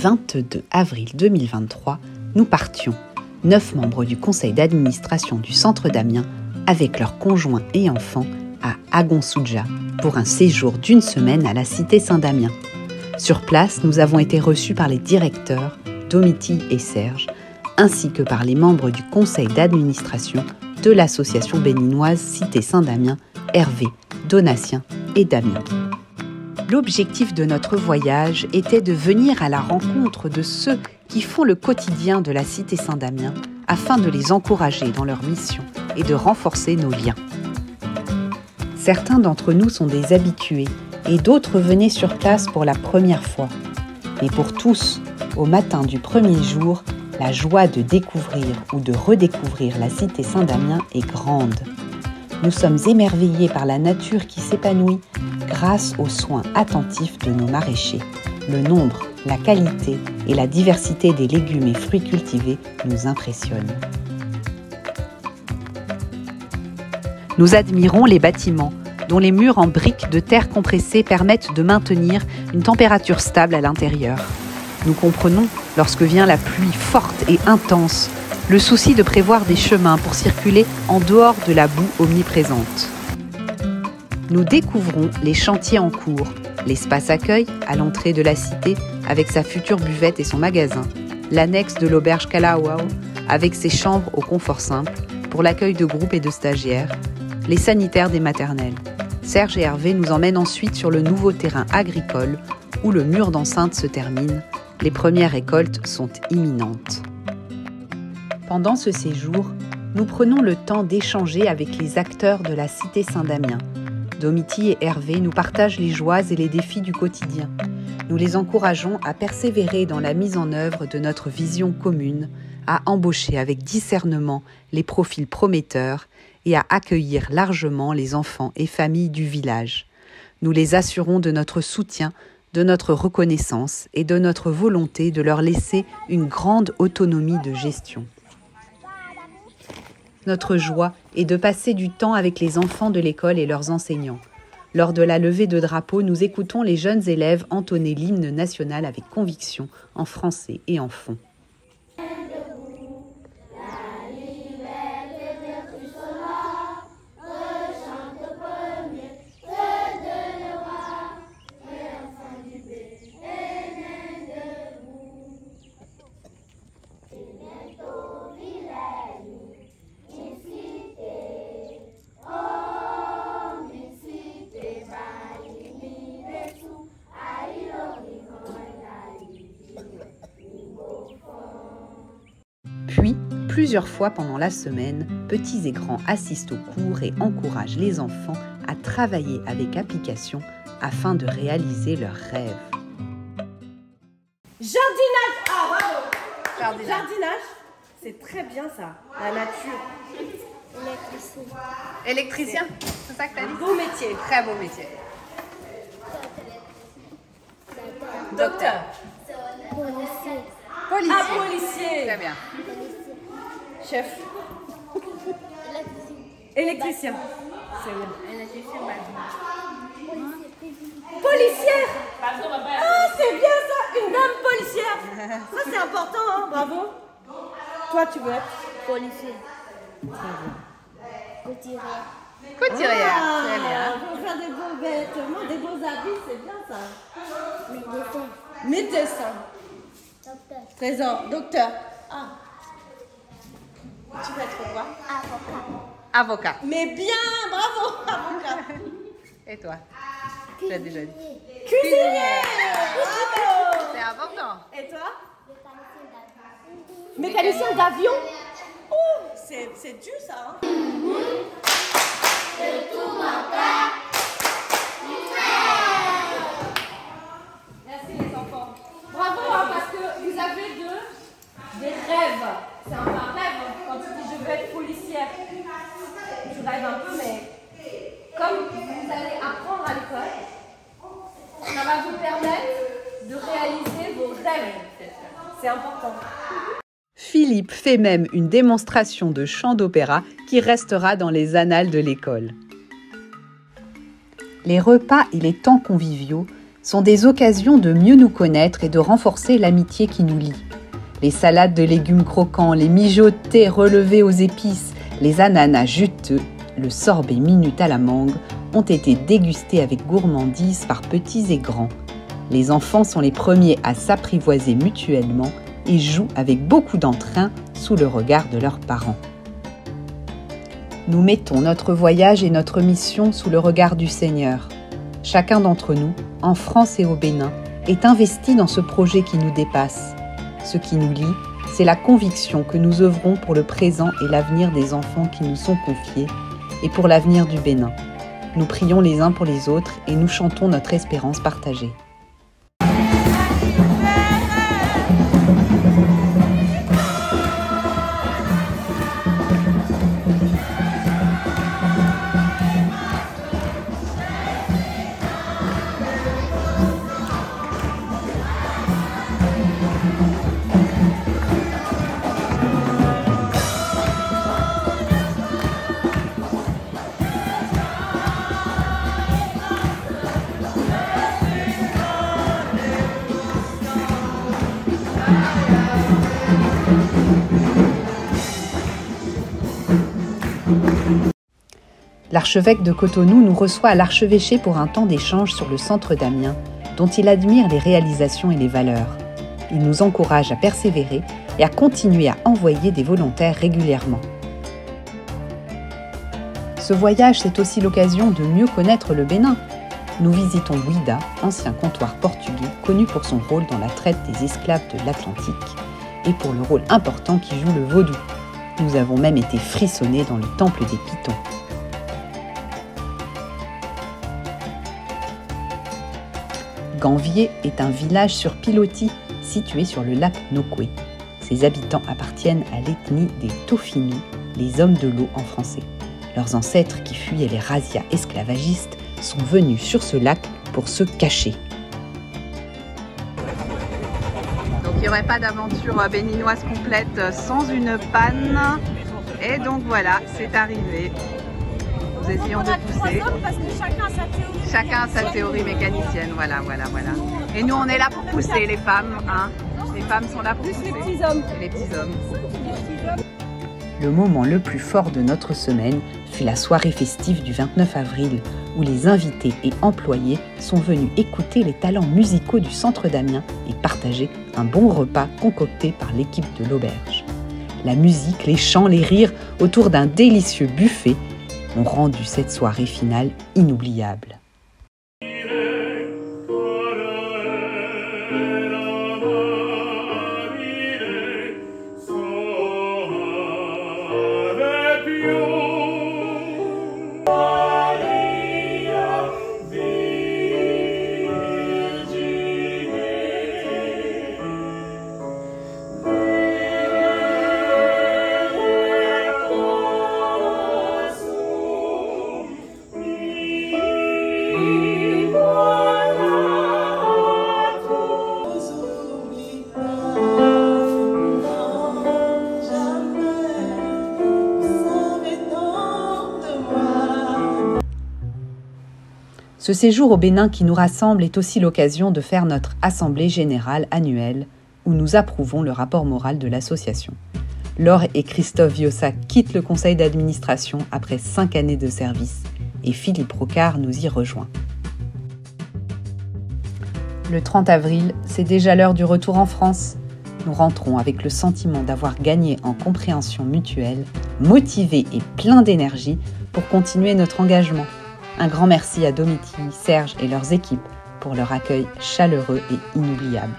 22 avril 2023, nous partions, 9 membres du conseil d'administration du Centre d'Amiens, avec leurs conjoints et enfants, à Agon-Soudja, pour un séjour d'1 semaine à la cité Saint-Damien. Sur place, nous avons été reçus par les directeurs, Domitille et Serge, ainsi que par les membres du conseil d'administration de l'association béninoise Cité Saint-Damien, Hervé, Donatien et Damien. L'objectif de notre voyage était de venir à la rencontre de ceux qui font le quotidien de la Cité Saint-Damien afin de les encourager dans leur mission et de renforcer nos liens. Certains d'entre nous sont des habitués et d'autres venaient sur place pour la première fois. Mais pour tous, au matin du premier jour, la joie de découvrir ou de redécouvrir la Cité Saint-Damien est grande. Nous sommes émerveillés par la nature qui s'épanouit grâce aux soins attentifs de nos maraîchers. Le nombre, la qualité et la diversité des légumes et fruits cultivés nous impressionnent. Nous admirons les bâtiments, dont les murs en briques de terre compressée permettent de maintenir une température stable à l'intérieur. Nous comprenons, lorsque vient la pluie forte et intense, le souci de prévoir des chemins pour circuler en dehors de la boue omniprésente. Nous découvrons les chantiers en cours, l'espace accueil à l'entrée de la cité avec sa future buvette et son magasin, l'annexe de l'auberge Kalawao avec ses chambres au confort simple pour l'accueil de groupes et de stagiaires, les sanitaires des maternelles. Serge et Hervé nous emmènent ensuite sur le nouveau terrain agricole où le mur d'enceinte se termine. Les premières récoltes sont imminentes. Pendant ce séjour, nous prenons le temps d'échanger avec les acteurs de la Cité Saint-Damien. Domitille et Hervé nous partagent les joies et les défis du quotidien. Nous les encourageons à persévérer dans la mise en œuvre de notre vision commune, à embaucher avec discernement les profils prometteurs et à accueillir largement les enfants et familles du village. Nous les assurons de notre soutien, de notre reconnaissance et de notre volonté de leur laisser une grande autonomie de gestion. Notre joie est de passer du temps avec les enfants de l'école et leurs enseignants. Lors de la levée de drapeau, nous écoutons les jeunes élèves entonner l'hymne national avec conviction en français et en fon. Puis, plusieurs fois pendant la semaine, petits et grands assistent aux cours et encouragent les enfants à travailler avec application afin de réaliser leurs rêves. Jardinage! Ah, bravo! Jardinage, c'est très bien ça, la nature. Électricien. Électricien, c'est ça que tu as dit? Beau métier. Très beau métier. Docteur. Policier. Policier. Ah, policier. Très bien. Chef. Électricien. C'est bien. Policière. Ah, c'est bien ça, une dame policière. Ça, c'est important, hein, bravo. Toi, tu veux être Policier. Couturière. Couturière. Ah, Très bien. on peut faire des beaux vêtements, des beaux habits, c'est bien ça. Médecin. Médecin. Docteur. Trésor. Docteur. Ah. Tu vas être quoi? Avocat. Avocat. Mais bien, bravo, avocat. Et toi? Tu as déjà dit. Cuisinier. Bravo. C'est important. Et toi? Mécanicien d'avion. Oh, c'est dur ça. Hein? Merci les enfants. Bravo hein, parce que vous avez des rêves. C'est un peu un rêve quand tu dis je veux être policière. Tu rêves un peu mais comme vous allez apprendre à l'école, ça va vous permettre de réaliser vos rêves. C'est important. Philippe fait même une démonstration de chant d'opéra qui restera dans les annales de l'école. Les repas et les temps conviviaux sont des occasions de mieux nous connaître et de renforcer l'amitié qui nous lie. Les salades de légumes croquants, les mijotés relevés aux épices, les ananas juteux, le sorbet minute à la mangue ont été dégustés avec gourmandise par petits et grands. Les enfants sont les premiers à s'apprivoiser mutuellement et jouent avec beaucoup d'entrain sous le regard de leurs parents. Nous mettons notre voyage et notre mission sous le regard du Seigneur. Chacun d'entre nous, en France et au Bénin, est investi dans ce projet qui nous dépasse. Ce qui nous lie, c'est la conviction que nous œuvrons pour le présent et l'avenir des enfants qui nous sont confiés et pour l'avenir du Bénin. Nous prions les uns pour les autres et nous chantons notre espérance partagée. L'archevêque de Cotonou nous reçoit à l'archevêché pour un temps d'échange sur le centre d'Amiens, dont il admire les réalisations et les valeurs. Il nous encourage à persévérer et à continuer à envoyer des volontaires régulièrement. Ce voyage, c'est aussi l'occasion de mieux connaître le Bénin. Nous visitons Ouida, ancien comptoir portugais connu pour son rôle dans la traite des esclaves de l'Atlantique et pour le rôle important qu'y joue le vaudou. Nous avons même été frissonnés dans le temple des Pitons. Ganvié est un village sur pilotis situé sur le lac Nokoué. Ses habitants appartiennent à l'ethnie des Tofinu, les hommes de l'eau en français. Leurs ancêtres qui fuyaient les razzias esclavagistes sont venus sur ce lac pour se cacher. Donc il n'y aurait pas d'aventure béninoise complète sans une panne. Et donc voilà, c'est arrivé. Nous essayons de pousser. Parce que chacun a sa théorie. Chacun a sa théorie mécanicienne, voilà. Et nous, on est là pour pousser, les femmes. Hein. Les femmes sont là pour pousser. Les petits hommes. Et les petits hommes. Le moment le plus fort de notre semaine fut la soirée festive du 29 avril, où les invités et employés sont venus écouter les talents musicaux du centre d'Amiens et partager un bon repas concocté par l'équipe de l'auberge. La musique, les chants, les rires autour d'un délicieux buffet ont rendu cette soirée finale inoubliable. Ce séjour au Bénin qui nous rassemble est aussi l'occasion de faire notre assemblée générale annuelle où nous approuvons le rapport moral de l'association. Laure et Christophe Viossa quittent le conseil d'administration après 5 années de service et Philippe Rocard nous y rejoint. Le 30 avril, c'est déjà l'heure du retour en France. Nous rentrons avec le sentiment d'avoir gagné en compréhension mutuelle, motivés et pleins d'énergie pour continuer notre engagement. Un grand merci à Domitille, Serge et leurs équipes pour leur accueil chaleureux et inoubliable.